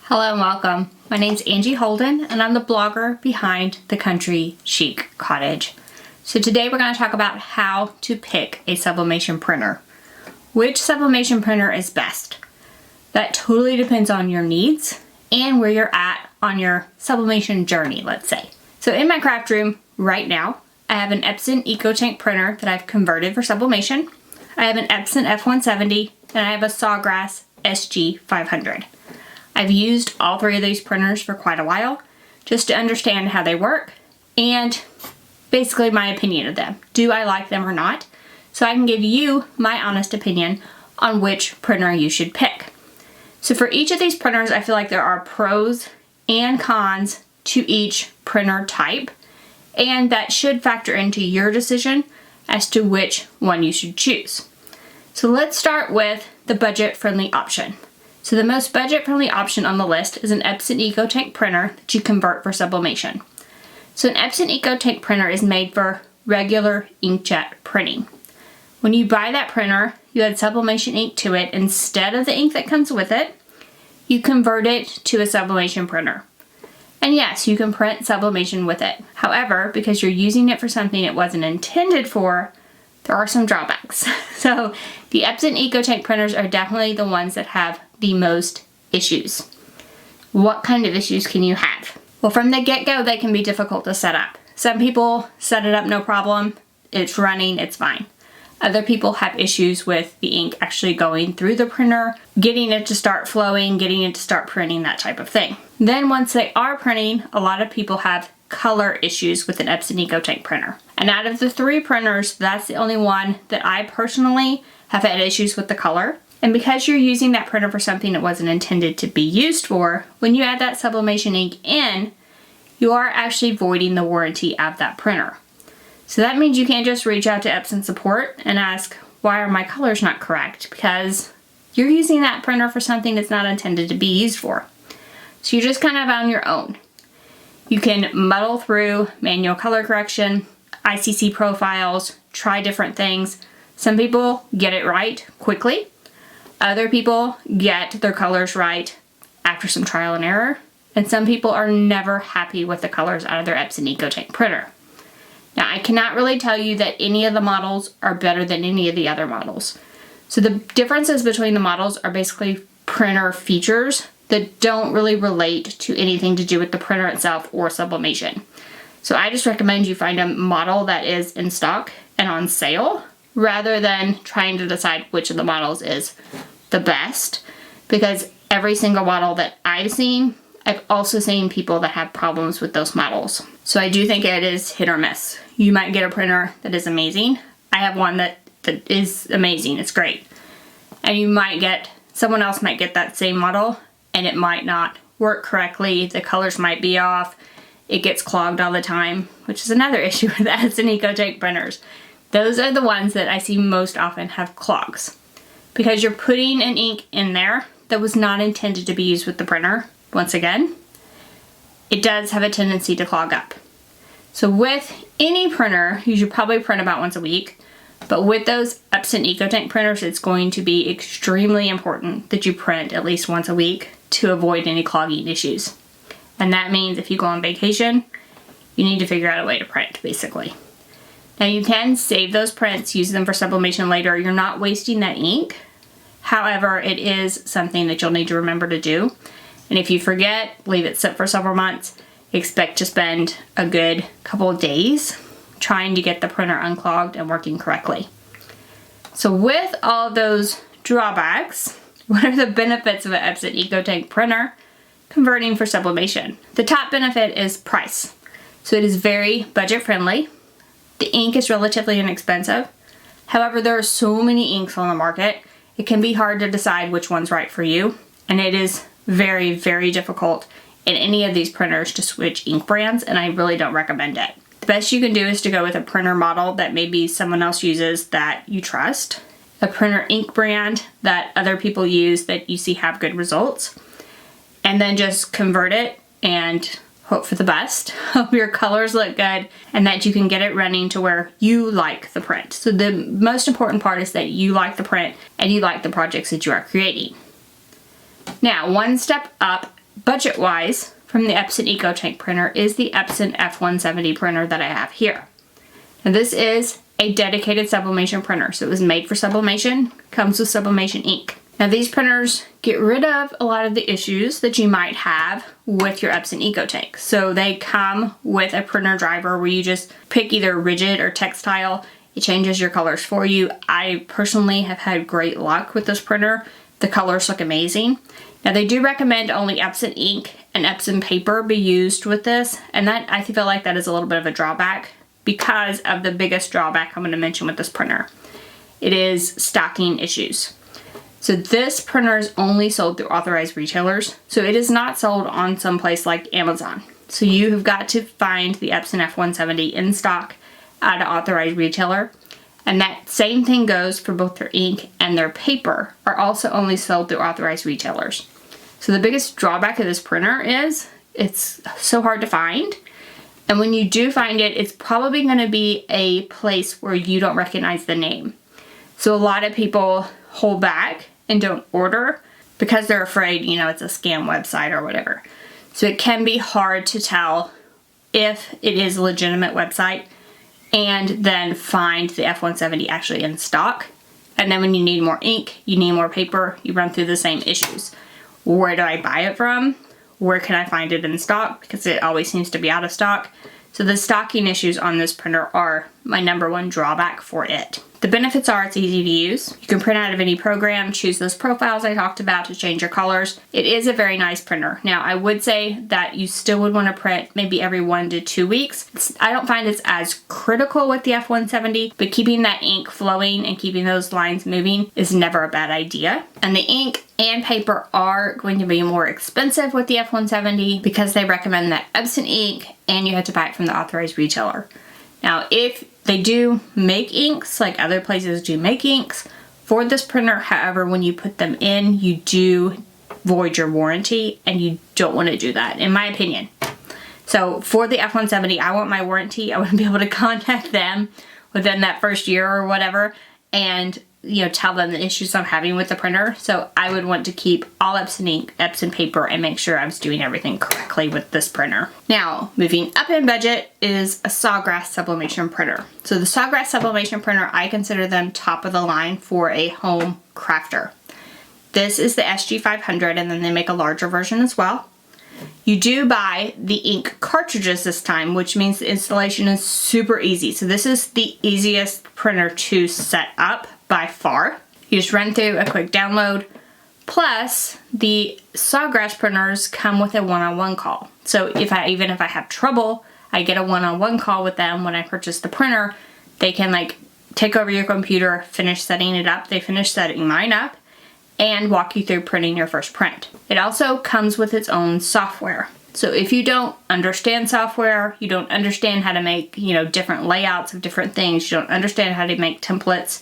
Hello and welcome. My name's Angie Holden and I'm the blogger behind the Country Chic Cottage. So today we're going to talk about how to pick a sublimation printer. Which sublimation printer is best? That totally depends on your needs and where you're at on your sublimation journey, let's say. So in my craft room right now, I have an Epson EcoTank printer that I've converted for sublimation. I have an Epson F170 and I have a Sawgrass SG500. I've used all three of these printers for quite a while just to understand how they work and basically my opinion of them. Do I like them or not? So I can give you my honest opinion on which printer you should pick. So for each of these printers, I feel like there are pros and cons to each printer type, and that should factor into your decision as to which one you should choose. So let's start with the budget-friendly option. So the most budget-friendly option on the list is an Epson EcoTank printer that you convert for sublimation. So an Epson EcoTank printer is made for regular inkjet printing. When you buy that printer, you add sublimation ink to it instead of the ink that comes with it. You convert it to a sublimation printer. And yes, you can print sublimation with it. However, because you're using it for something it wasn't intended for, there are some drawbacks. So the Epson EcoTank printers are definitely the ones that have the most issues. What kind of issues can you have? Well, from the get-go, they can be difficult to set up. Some people set it up no problem. It's running, it's fine. Other people have issues with the ink actually going through the printer, getting it to start flowing, getting it to start printing, that type of thing. Then once they are printing, a lot of people have color issues with an Epson EcoTank printer. And out of the three printers, that's the only one that I personally have had issues with the color. And because you're using that printer for something it wasn't intended to be used for, when you add that sublimation ink in, you are actually voiding the warranty of that printer. So that means you can't just reach out to Epson support and ask, why are my colors not correct? Because you're using that printer for something that's not intended to be used for. So you're just kind of on your own. You can muddle through manual color correction, ICC profiles, try different things. Some people get it right quickly. Other people get their colors right after some trial and error. And some people are never happy with the colors out of their Epson EcoTank printer. Now, I cannot really tell you that any of the models are better than any of the other models. So the differences between the models are basically printer features that don't really relate to anything to do with the printer itself or sublimation. So I just recommend you find a model that is in stock and on sale rather than trying to decide which of the models is the best, because every single model that I've seen, I've also seen people that have problems with those models. So I do think it is hit or miss. You might get a printer that is amazing. I have one that is amazing, it's great. And you might get, someone else might get that same model and it might not work correctly. The colors might be off. It gets clogged all the time, which is another issue with Epson EcoTank printers. Those are the ones that I see most often have clogs, because you're putting an ink in there that was not intended to be used with the printer. Once again, it does have a tendency to clog up. So with any printer, you should probably print about once a week, but with those Epson EcoTank printers, it's going to be extremely important that you print at least once a week to avoid any clogging issues. And that means if you go on vacation, you need to figure out a way to print, basically. Now you can save those prints, use them for sublimation later. You're not wasting that ink. However, it is something that you'll need to remember to do. And if you forget, leave it sit for several months. Expect to spend a good couple of days trying to get the printer unclogged and working correctly. So with all those drawbacks, what are the benefits of an Epson EcoTank printer converting for sublimation? The top benefit is price. So it is very budget friendly. The ink is relatively inexpensive. However, there are so many inks on the market, it can be hard to decide which one's right for you. And it is very, very difficult in any of these printers to switch ink brands, and I really don't recommend it. The best you can do is to go with a printer model that maybe someone else uses that you trust, a printer ink brand that other people use that you see have good results, and then just convert it and hope for the best. Hope your colors look good and that you can get it running to where you like the print. So the most important part is that you like the print and you like the projects that you are creating. Now, one step up budget-wise, from the Epson EcoTank printer is the Epson F170 printer that I have here. Now this is a dedicated sublimation printer, so it was made for sublimation, comes with sublimation ink. Now these printers get rid of a lot of the issues that you might have with your Epson EcoTank. So they come with a printer driver where you just pick either rigid or textile. It changes your colors for you. I personally have had great luck with this printer. The colors look amazing. Now they do recommend only Epson ink and Epson paper be used with this, and that I feel like that is a little bit of a drawback because of the biggest drawback I'm going to mention with this printer. It is stocking issues. So this printer is only sold through authorized retailers, so it is not sold on some place like Amazon. So you have got to find the Epson F170 in stock at an authorized retailer. And that same thing goes for both their ink and their paper are also only sold through authorized retailers. So the biggest drawback of this printer is it's so hard to find. And when you do find it, it's probably going to be a place where you don't recognize the name. So a lot of people hold back and don't order because they're afraid, you know, it's a scam website or whatever. So it can be hard to tell if it is a legitimate website and then find the F170 actually in stock. And then when you need more ink, you need more paper, you run through the same issues. Where do I buy it from? Where can I find it in stock? Because it always seems to be out of stock. So the stocking issues on this printer are my #1 drawback for it. The benefits are it's easy to use. You can print out of any program, choose those profiles I talked about to change your colors. It is a very nice printer. Now I would say that you still would want to print maybe every 1 to 2 weeks. I don't find it's as critical with the F170, but keeping that ink flowing and keeping those lines moving is never a bad idea. And the ink and paper are going to be more expensive with the F170 because they recommend that Epson ink and you have to buy it from the authorized retailer. Now if they do make inks, like other places do make inks for this printer. However, when you put them in, you do void your warranty and you don't want to do that, in my opinion. So for the F170, I want my warranty. I want to be able to contact them within that first year or whatever and, you know, tell them the issues I'm having with the printer. So I would want to keep all Epson ink, Epson paper, and make sure I was doing everything correctly with this printer. Now, moving up in budget is a Sawgrass sublimation printer. So the Sawgrass sublimation printer, I consider them top of the line for a home crafter. This is the SG500, and then they make a larger version as well. You do buy the ink cartridges this time, which means the installation is super easy. So this is the easiest printer to set up by far. You just run through a quick download. Plus, the Sawgrass printers come with a one-on-one call. So even if I have trouble, I get a one-on-one call with them when I purchase the printer. They can like take over your computer, finish setting it up. They finish setting mine up and walk you through printing your first print. It also comes with its own software. So if you don't understand software, you don't understand how to make, you know, different layouts of different things, you don't understand how to make templates,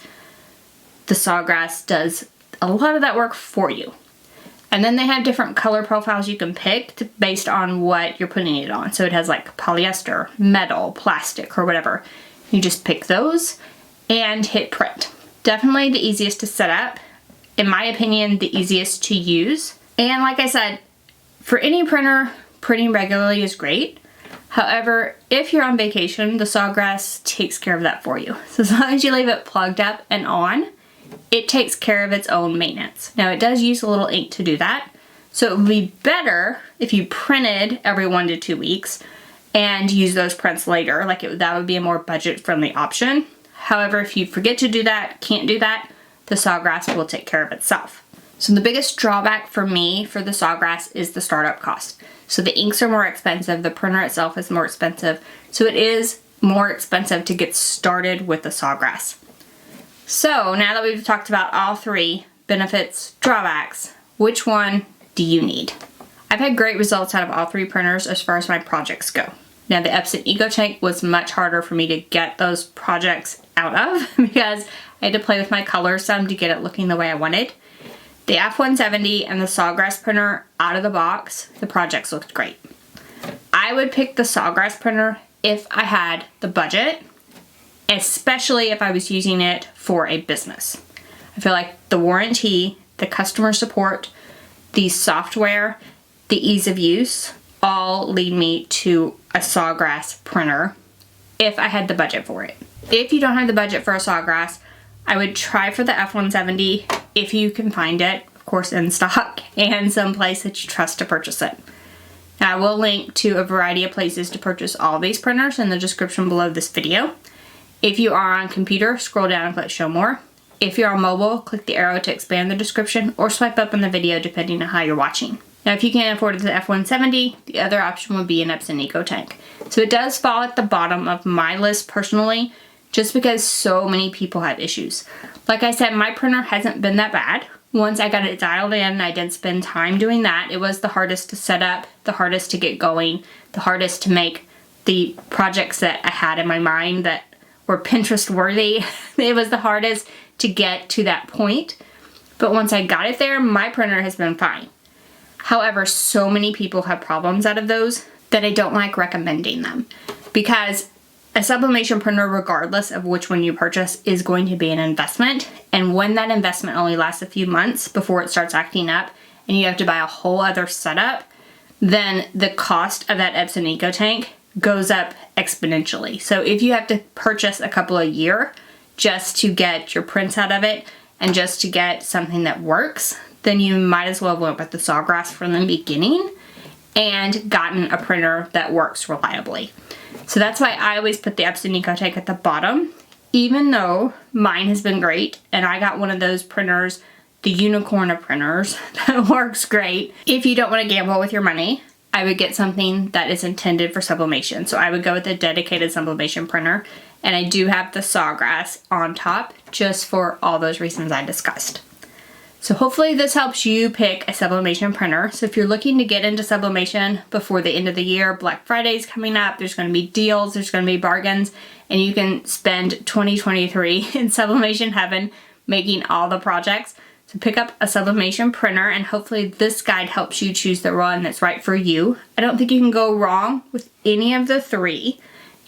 the Sawgrass does a lot of that work for you. And then they have different color profiles you can pick based on what you're putting it on. So it has like polyester, metal, plastic, or whatever. You just pick those and hit print. Definitely the easiest to set up. In my opinion, the easiest to use. And like I said, for any printer, printing regularly is great. However, if you're on vacation, the Sawgrass takes care of that for you. So as long as you leave it plugged up and on, it takes care of its own maintenance. Now it does use a little ink to do that. So it would be better if you printed every 1 to 2 weeks and use those prints later. That would be a more budget-friendly option. However, if you forget to do that, can't do that, the Sawgrass will take care of itself. So the biggest drawback for me for the Sawgrass is the startup cost. So the inks are more expensive, the printer itself is more expensive, so it is more expensive to get started with the Sawgrass. So now that we've talked about all three benefits, drawbacks, which one do you need? I've had great results out of all three printers as far as my projects go. Now the Epson EcoTank was much harder for me to get those projects out of because I had to play with my colors some to get it looking the way I wanted. The F170 and the Sawgrass printer out of the box, the projects looked great. I would pick the Sawgrass printer if I had the budget, especially if I was using it for a business. I feel like the warranty, the customer support, the software, the ease of use all lead me to a Sawgrass printer if I had the budget for it. If you don't have the budget for a Sawgrass, I would try for the F170 if you can find it, of course in stock, and someplace that you trust to purchase it. Now, I will link to a variety of places to purchase all these printers in the description below this video. If you are on computer, scroll down and click show more. If you're on mobile, click the arrow to expand the description or swipe up in the video depending on how you're watching. Now, if you can't afford the F170, the other option would be an Epson EcoTank. So it does fall at the bottom of my list personally, just because so many people have issues. Like I said, my printer hasn't been that bad. Once I got it dialed in, I did spend time doing that. It was the hardest to set up, the hardest to get going, the hardest to make the projects that I had in my mind that were Pinterest worthy. It was the hardest to get to that point. But once I got it there, my printer has been fine. However, so many people have problems out of those that I don't like recommending them, because a sublimation printer, regardless of which one you purchase, is going to be an investment. And when that investment only lasts a few months before it starts acting up and you have to buy a whole other setup, then the cost of that Epson EcoTank goes up exponentially. So if you have to purchase a couple a year just to get your prints out of it and just to get something that works, then you might as well have went with the Sawgrass from the beginning and gotten a printer that works reliably. So that's why I always put the Epson EcoTank at the bottom, even though mine has been great and I got one of those printers, the unicorn of printers, that works great. If you don't want to gamble with your money, I would get something that is intended for sublimation. So I would go with a dedicated sublimation printer, and I do have the Sawgrass on top just for all those reasons I discussed. So hopefully this helps you pick a sublimation printer. So if you're looking to get into sublimation before the end of the year, Black Friday's coming up, there's going to be deals, there's going to be bargains, and you can spend 2023 in sublimation heaven making all the projects. So pick up a sublimation printer, and hopefully this guide helps you choose the one that's right for you. I don't think you can go wrong with any of the three.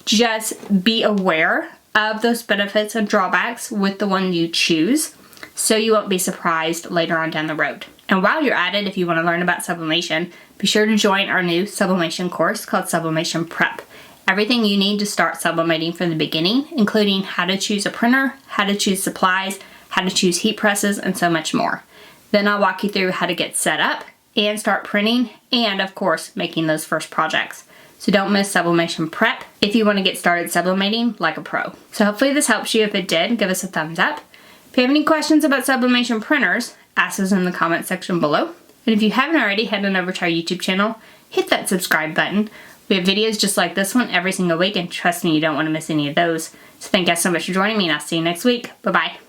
Just be aware of those benefits and drawbacks with the one you choose, so you won't be surprised later on down the road. And while you're at it, if you want to learn about sublimation, be sure to join our new sublimation course called Sublimation Prep. Everything you need to start sublimating from the beginning, including how to choose a printer, how to choose supplies, how to choose heat presses, and so much more. Then I'll walk you through how to get set up and start printing, and of course, making those first projects. So don't miss Sublimation Prep if you want to get started sublimating like a pro. So hopefully this helps you. If it did, give us a thumbs up. If you have any questions about sublimation printers, ask us in the comment section below. And if you haven't already, head on over to our YouTube channel, hit that subscribe button. We have videos just like this one every single week, and trust me, you don't want to miss any of those. So thank you guys so much for joining me, and I'll see you next week. Bye-bye.